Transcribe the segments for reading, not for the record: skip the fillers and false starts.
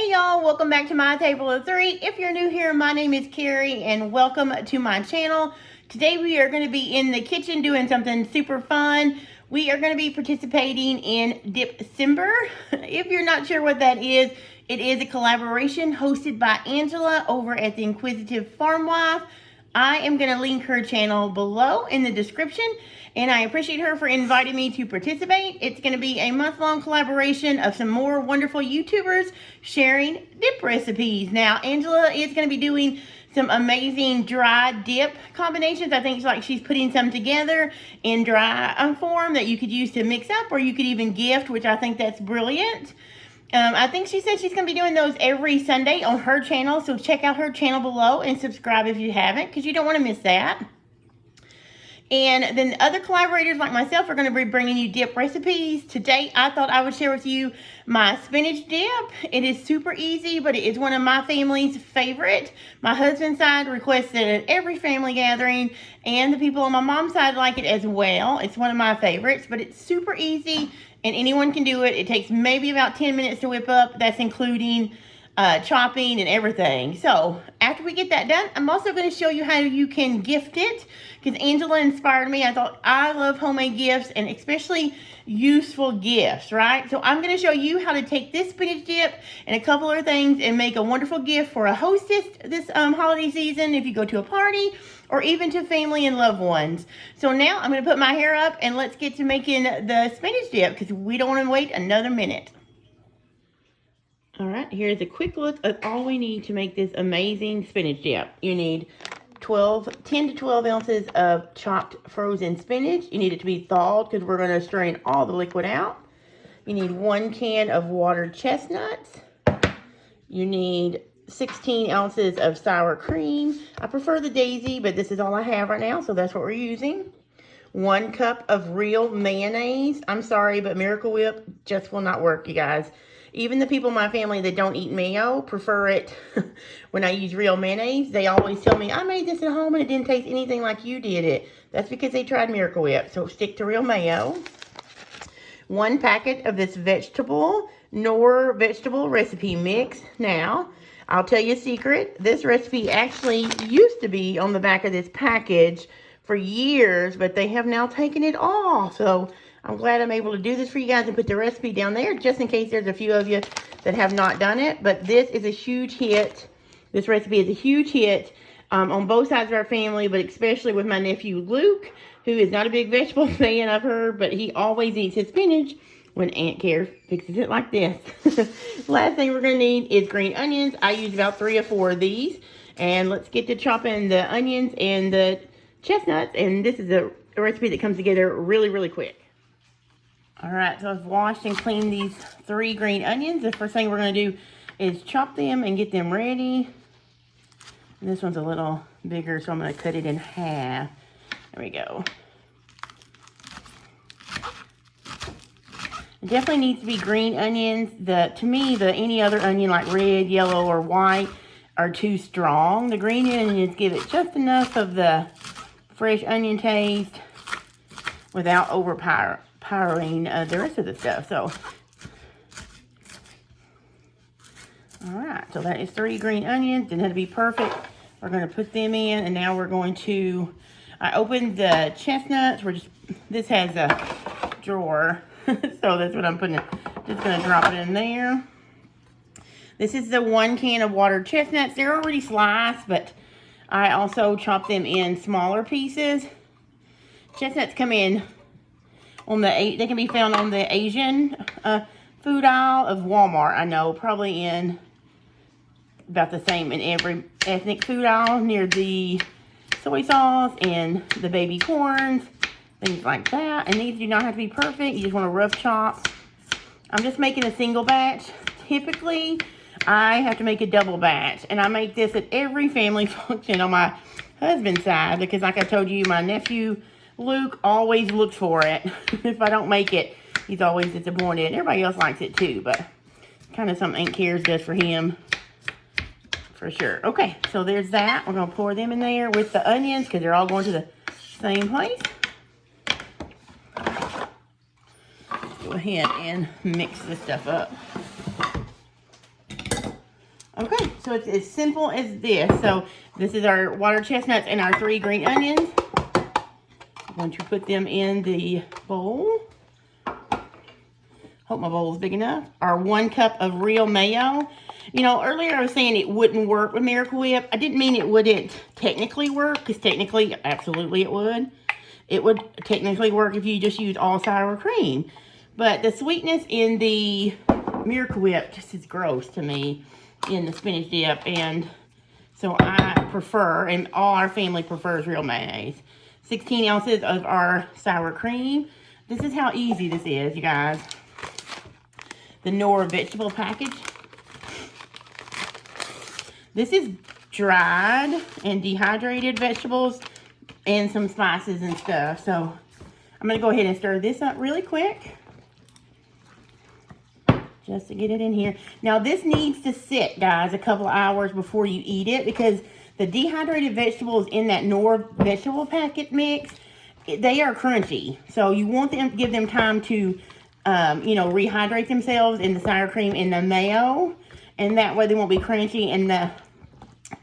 Hey y'all, welcome back to my table of three. If you're new here, my name is Carrie and welcome to my channel. Today we are going to be in the kitchen doing something super fun. We are going to be participating in Dipcember. If you're not sure what that is, it is a collaboration hosted by Angela over at the Inquisitive Farm Wife. I am going to link her channel below in the description, and I appreciate her for inviting me to participate. It's going to be a month-long collaboration of some more wonderful YouTubers sharing dip recipes. Now, Angela is going to be doing some amazing dry dip combinations. I think she's putting some together in dry form that you could use to mix up, or you could even gift, which I think that's brilliant. I think she said she's going to be doing those every Sunday on her channel, so check out her channel below and subscribe if you haven't, because you don't want to miss that. And then other collaborators like myself are going to be bringing you dip recipes. Today, I thought I would share with you my spinach dip. It is super easy, but it is one of my family's favorite. My husband's side requested it at every family gathering, and the people on my mom's side like it as well. It's one of my favorites, but it's super easy, and anyone can do it. It takes maybe about 10 minutes to whip up. That's including chopping and everything. So after we get that done, I'm also going to show you how you can gift it, because Angela inspired me. I thought I love homemade gifts, and especially useful gifts, right? So I'm going to show you how to take this spinach dip and a couple other things and make a wonderful gift for a hostess this holiday season, if you go to a party, or even to family and loved ones. So now I'm going to put my hair up and let's get to making the spinach dip, because we don't want to wait another minute. All right, here's a quick look at all we need to make this amazing spinach dip. You need 10 to 12 ounces of chopped frozen spinach. You need it to be thawed, because we're going to strain all the liquid out. You need 1 can of watered chestnuts. You need 16 ounces of sour cream. I prefer the Daisy, but this is all I have right now, so that's what we're using. 1 cup of real mayonnaise. I'm sorry, but Miracle Whip just will not work, you guys. Even the people in my family that don't eat mayo prefer it when I use real mayonnaise. They always tell me, I made this at home and it didn't taste anything like you did it. That's because they tried Miracle Whip, so stick to real mayo. 1 packet of this vegetable recipe mix. Now, I'll tell you a secret. This recipe actually used to be on the back of this package for years, but they have now taken it off. So I'm glad I'm able to do this for you guys and put the recipe down there, just in case there's a few of you that have not done it. But this is a huge hit. This recipe is a huge hit on both sides of our family, but especially with my nephew Luke, who is not a big vegetable fan, I've heard, but he always eats his spinach when Aunt Care fixes it like this. Last thing we're going to need is green onions. I use about 3 or 4 of these. And let's get to chopping the onions and the chestnuts. And this is a recipe that comes together really, really quick. All right, so I've washed and cleaned these 3 green onions. The first thing we're going to do is chop them and get them ready. And this one's a little bigger, so I'm going to cut it in half. There we go. It definitely needs to be green onions. To me, any other onion like red, yellow, or white are too strong. The green onions give it just enough of the fresh onion taste without overpowering the rest of the stuff. So, all right, so that is 3 green onions, and that'll be perfect. We're going to put them in, and now we're going to, I opened the chestnuts. This has a drawer, so that's what I'm putting, just going to drop it in there. This is the 1 can of watered chestnuts. They're already sliced, but I also chopped them in smaller pieces. Chestnuts come in they can be found on the Asian food aisle of Walmart. I know, probably in about the same in every ethnic food aisle, near the soy sauce and the baby corns, things like that. And these do not have to be perfect. You just want to rough chop. I'm just making a single batch. Typically, I have to make a double batch, and I make this at every family function on my husband's side, because like I told you, my nephew Luke always looks for it. If I don't make it, he's always disappointed. Everybody else likes it too, but kind of something Aunt Cares does for him, for sure. Okay, so there's that. We're going to pour them in there with the onions, because they're all going to the same place. Go ahead and mix this stuff up. So it's as simple as this. So this is our water chestnuts and our 3 green onions. I'm going to put them in the bowl. Hope my bowl is big enough. Our 1 cup of real mayo. You know, earlier I was saying it wouldn't work with Miracle Whip. I didn't mean it wouldn't technically work, because technically, absolutely it would. It would technically work if you just used all sour cream. But the sweetness in the Miracle Whip just is gross to me in the spinach dip. And so I prefer, and all our family prefers, real mayonnaise. 16 ounces of our sour cream. This is how easy this is, you guys. The Knorr vegetable package. This is dried and dehydrated vegetables and some spices and stuff. So I'm going to go ahead and stir this up really quick, just to get it in here. Now this needs to sit, guys, a couple of hours before you eat it, because the dehydrated vegetables in that Knorr vegetable packet mix, they are crunchy. So you want them, give them time to, you know, rehydrate themselves in the sour cream and the mayo. And that way they won't be crunchy, and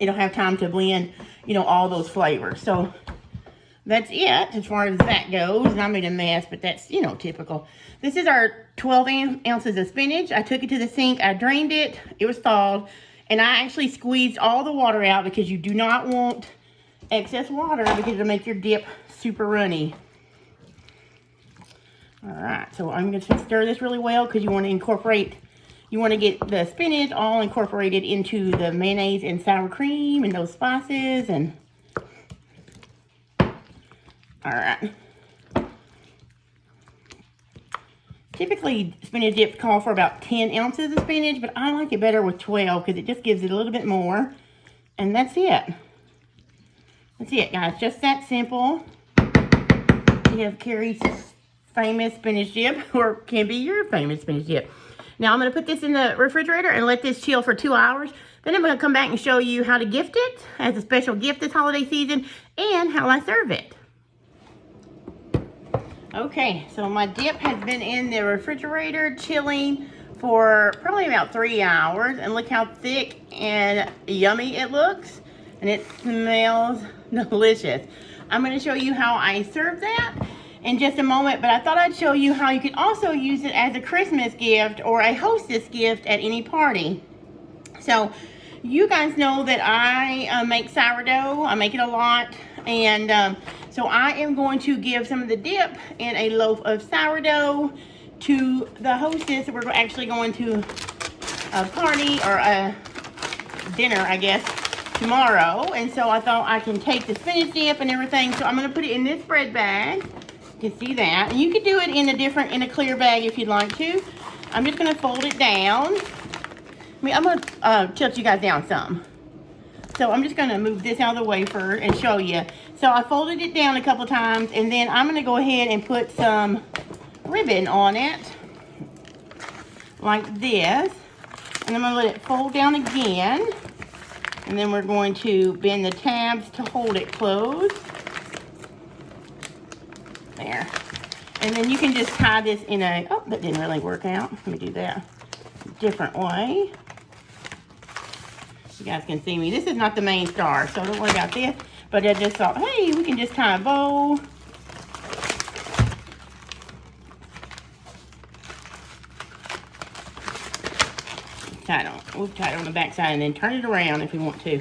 it'll have time to blend, you know, all those flavors. So that's it as far as that goes. And I made a mess, but that's, you know, typical. This is our 12 ounces of spinach. I took it to the sink. I drained it. It was thawed. And I actually squeezed all the water out, because you do not want excess water, because it'll make your dip super runny. All right, so I'm going to stir this really well, because you want to incorporate, you want to get the spinach all incorporated into the mayonnaise and sour cream and those spices. And all right. Typically, spinach dips call for about 10 ounces of spinach, but I like it better with 12, because it just gives it a little bit more. And that's it. That's it, guys. Just that simple. We have Carrie's famous spinach dip, or can be your famous spinach dip. Now I'm going to put this in the refrigerator and let this chill for 2 hours. Then I'm going to come back and show you how to gift it as a special gift this holiday season, and how I serve it. Okay, so my dip has been in the refrigerator chilling for probably about 3 hours. And look how thick and yummy it looks. And it smells delicious. I'm going to show you how I serve that in just a moment, but I thought I'd show you how you can also use it as a Christmas gift or a hostess gift at any party. So you guys know that I make sourdough. I make it a lot, and so I am going to give some of the dip and a loaf of sourdough to the hostess. We're actually going to a party, or a dinner, I guess, tomorrow, and so I thought I can take the spinach dip and everything. So I'm going to put it in this bread bag. You can see that, and you could do it in a clear bag if you'd like to. I'm just going to fold it down. I'm going to tilt you guys down some. So I'm just going to move this out of the way first and show you. So I folded it down a couple times, and then I'm going to go ahead and put some ribbon on it like this, and I'm going to let it fold down again, and then we're going to bend the tabs to hold it closed. There. And then you can just tie this in a, oh, that didn't really work out. Let me do that a different way. You guys can see me. This is not the main star, so don't worry about this. But I just thought, hey, we can just tie a bow. We'll tie it on the back side and then turn it around if we want to.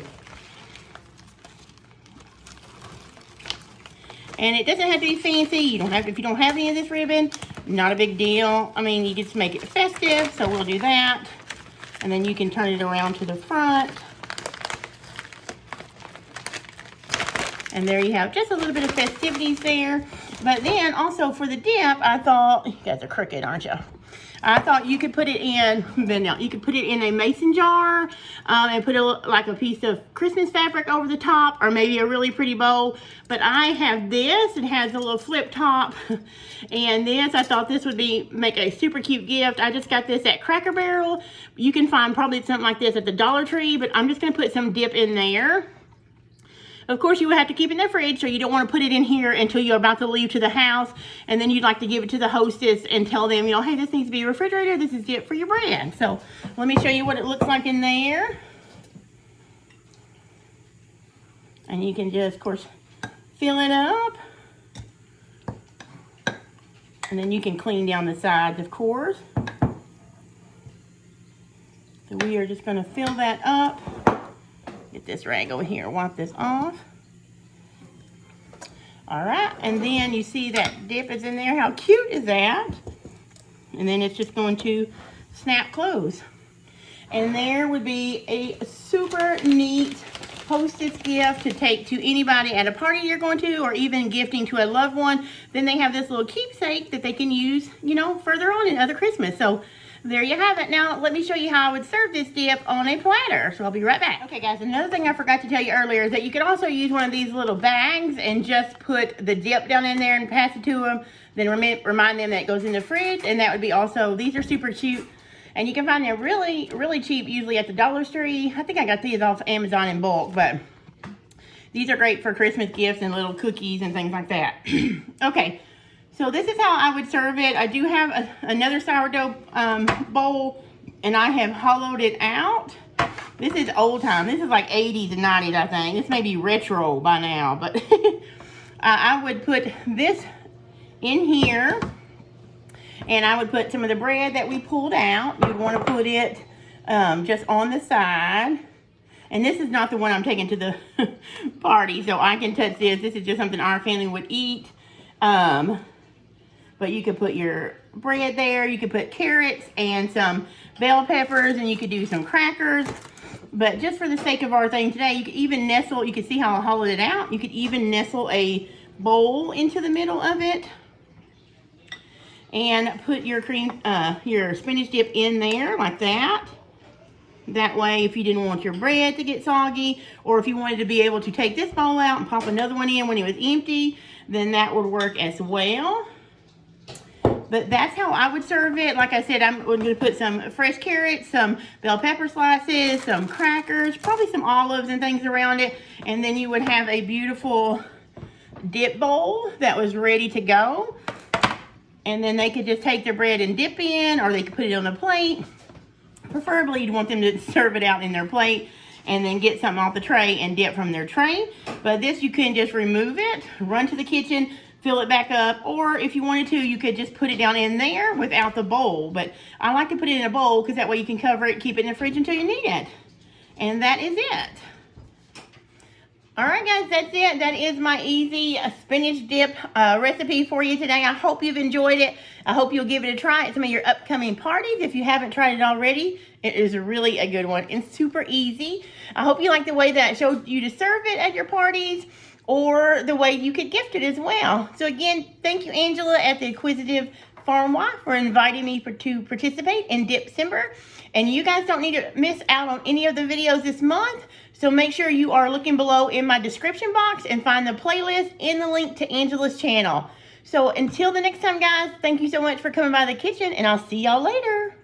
And it doesn't have to be fancy. You don't have to, if you don't have any of this ribbon, not a big deal. I mean, you just make it festive, so we'll do that. And then you can turn it around to the front. And there you have just a little bit of festivities there. But then also for the dip, I thought, you guys are crooked, aren't you? I thought you could put it in, you could put it in a mason jar and put like a piece of Christmas fabric over the top, or maybe a really pretty bow. But I have this, it has a little flip top, and this, I thought this would make a super cute gift. I just got this at Cracker Barrel. You can find probably something like this at the Dollar Tree, but I'm just gonna put some dip in there. Of course, you would have to keep it in the fridge, so you don't want to put it in here until you're about to leave to the house, and then you'd like to give it to the hostess and tell them, you know, hey, this needs to be refrigerated. This is dip for your bread. So let me show you what it looks like in there. And you can just, of course, fill it up. And then you can clean down the sides, of course. So we are just going to fill that up. Get this rag over here, wipe this off. All right, and then you see that dip is in there. How cute is that? And then it's just going to snap close. And there would be a super neat hostess gift to take to anybody at a party you're going to, or even gifting to a loved one. Then they have this little keepsake that they can use, you know, further on in other Christmas. So there you have it. Now let me show you how I would serve this dip on a platter. So I'll be right back. Okay guys, another thing I forgot to tell you earlier is that you can also use one of these little bags and just put the dip down in there and pass it to them. Then remind them that it goes in the fridge, and that would be also, these are super cute. And you can find them really, really cheap, usually at the Dollar Tree. I think I got these off Amazon in bulk, but these are great for Christmas gifts and little cookies and things like that. Okay, so this is how I would serve it. I do have another sourdough bowl, and I have hollowed it out. This is old time. This is like 80s and 90s, I think. This may be retro by now, but I would put this in here. And I would put some of the bread that we pulled out. You'd want to put it just on the side. And this is not the one I'm taking to the party, so I can touch this. This is just something our family would eat. But you could put your bread there. You could put carrots and some bell peppers, and you could do some crackers. But just for the sake of our thing today, you could even nestle, you could see how I hollowed it out. You could even nestle a bowl into the middle of it. And put your your spinach dip in there like that. That way, if you didn't want your bread to get soggy, or if you wanted to be able to take this bowl out and pop another one in when it was empty, then that would work as well. But that's how I would serve it. Like I said, I'm going to put some fresh carrots, some bell pepper slices, some crackers, probably some olives and things around it. And then you would have a beautiful dip bowl that was ready to go. And then they could just take their bread and dip in, or they could put it on a plate. Preferably, you'd want them to serve it out in their plate and then get something off the tray and dip from their tray. But this, you can just remove it, run to the kitchen, fill it back up, or if you wanted to, you could just put it down in there without the bowl. But I like to put it in a bowl because that way you can cover it, keep it in the fridge until you need it. And that is it. All right, guys, that's it. That is my easy spinach dip recipe for you today. I hope you've enjoyed it. I hope you'll give it a try at some of your upcoming parties. If you haven't tried it already, it is really a good one and super easy. I hope you like the way that I showed you to serve it at your parties, or the way you could gift it as well. So again, thank you, Angela at the Inquisitive Farm Wife, for inviting me to participate in Dipcember. And you guys don't need to miss out on any of the videos this month. So make sure you are looking below in my description box and find the playlist in the link to Angela's channel. So until the next time, guys, thank you so much for coming by the kitchen, and I'll see y'all later.